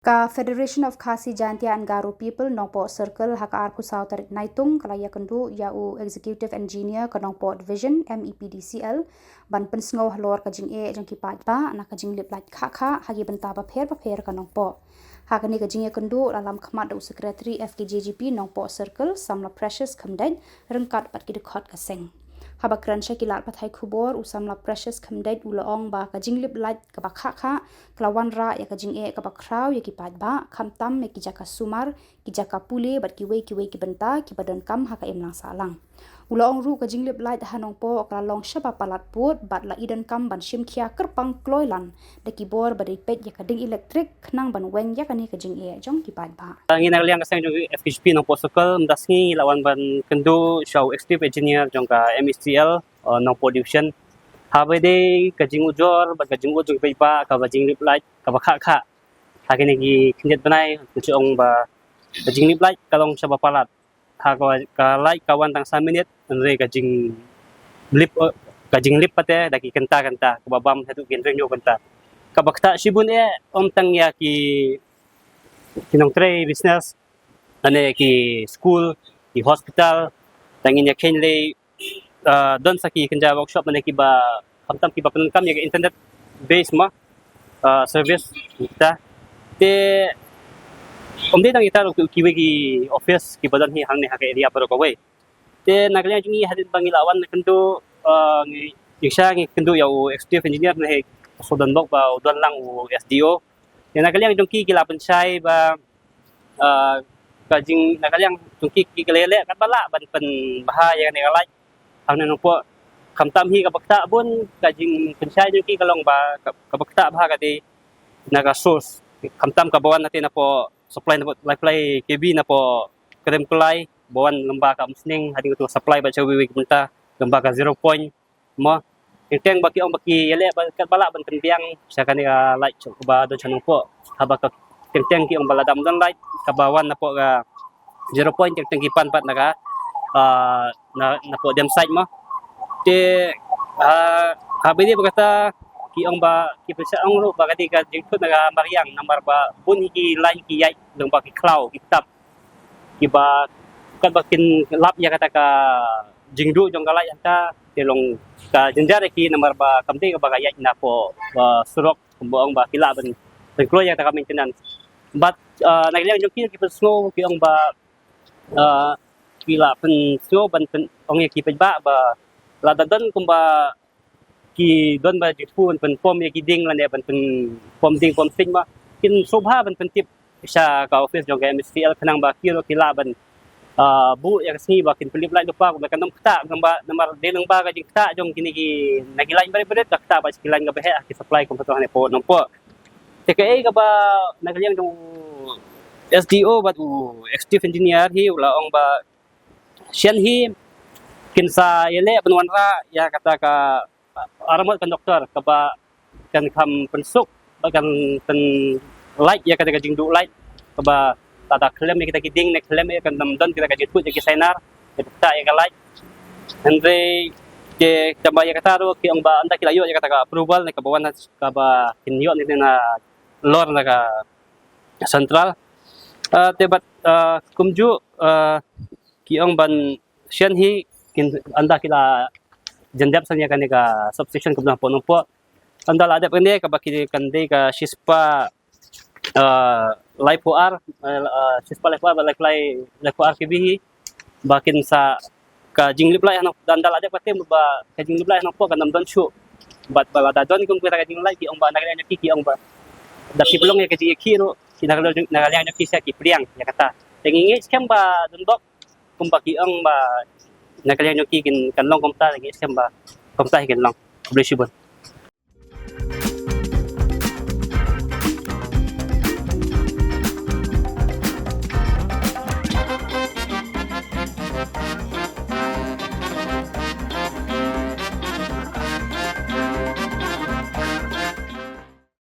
Ka Federation of Khasi Jantia and Garo People Nongpo Circle haka arku sau tarik naitung kalaya kendu yau Executive Engineer ka Nongpo Division MEPDCL ban pensngau halor ka jing e jang ki pat ba na ka jing lip light kha hagi benta ba pher ka Nongpo haka ni ka jing e kendu dalam khmat da Secretary FKJGP Nongpo Circle samla Precious Khamdai rengkat pat ki dekhot ka seng haba kransha ki lat pathai khubor usamla Precious Khamdai ulaong ba ka jing lip light ka ba kha kelawan ra ya ka jing e ka ba kraw ya ki pat ba khamtam me ki jaka sumar ki jaka pule bat ki wei ki benta ki badon kam haka emlang salang ulaong ru ka jing lip light hanong po ka long shaba palat put bat la idan kam ban shim khia kerpang kloilan de ki bor ba pet ya ka ding electric khnang ban weng ya ka ni ka jing e jong ki pat ba Angin ang liang kasang jong FHP ng Posokal mdasngi lawan ban kendo show executive engineer jong ka MECL ng production habe de kajing ujor ba kajing ujor pa ka bajing lip light ka bakha hagi gi kinjet banai kuchong ba kajing lip light kalong sa palat ha ka light kawan tang 1 minute andre kajing lip pate daki kenta ka babam hatu genreng yo kenta ka bakta sibun e tang ya ki kinong tray business ane ki school ki hospital tangin ya kenle don sa ki kanja workshop ane ki ba kamtam ki ba penkam ya internet base ma service ta te omde tang ita ki wegi office ki badan hi hang ne ha ke area par ko we te naglia jungi hadit bangilawan kendo ngi yisha ngi kendo ya executive engineer ne so don bok ba don lang SDO ya naglia jungki ki lapan chai ba kajing nakaliang tungki ki kelele kat bala ban pen bahaya ne galai hang ne po kamtam hi ka bakta bun kajing pensai jungki kalong ba ka bakta bah ka di naga source kamtam ka bawan natin na po supply na po supply KB na po krem kulay bawan lamba ka musning hading to supply ba chawi kumta lamba ka 0 point mo inteng baki yele kat bala ban pen biang sa kanila light ba do chanong po haba ka teng ki ang baladam dan light kabawan na po ga 0 point teng kipan pat naga na po dem side mo te habili berkata ki ang ba ki pesa ang ro ba kati ka jingkut naga mariang nambar ba bun ki line ki yai dong ba ki cloud ki tap ki ba kan bakin lap ya kata ka jingdu jong galai anta telong ka jenjare ki nambar ba kamti ba yai na po ba surok kumboong ba kila ban tengklo ya ta maintenance but nagliang jong ki pesno ki ang ba kila pen sno ban pen ong ki ba la dadan kumba ki don ba jitu pen pom ya ki ding la ne ban pen pom ding pom sing ba kin sobha ban pen tip sa ka office jong MSCL kanang ba kilo kila ban bu ya sni ba kin pelip lai lupa ba kanam kta ngamba namar deleng ba ka jing kta jong kini ki nagilai bare kta ba skilan ga behe ki supply komputer ne po nompo TKA ka ba nagaliang jong SDO ba executive engineer hi ula ong ba sian hi kinsa yele penwanra ya kata ka aramat kan doktor ka ba kan kam pensuk ba kan ten light ya kata ka jingdu light ka ba tata klaim ni kita kiding ne klaim ya kan namdan kita ka jitu ki senar kita ya ka light andre ke tamba ya kata ro ki ong ba anda kilayo ya kata ka approval ne ka bawan ka ba kinyo ni na lor na ka central tebat kumju ki ong ban sian hi anda kila jendap sanya kan ka substation kumna po no po anda la adap kande ka bakili kande ka shispa live OR shispa live OR live OR kibihi bakin sa ka jinglip lai ano anda la adap pate ba ka jinglip lai ano po kan namdon chu bat bala dadon kung kita ka jinglip lai ki ong ba naganya ki ong ba daki belong ya ka kiro kinagaliang nyo kisa ki priang ya kata tengingi scam ba dundok kumbaki ang ba nagaliang nyo ki kin kanlong komta lagi scam ba komta kin long oblisibon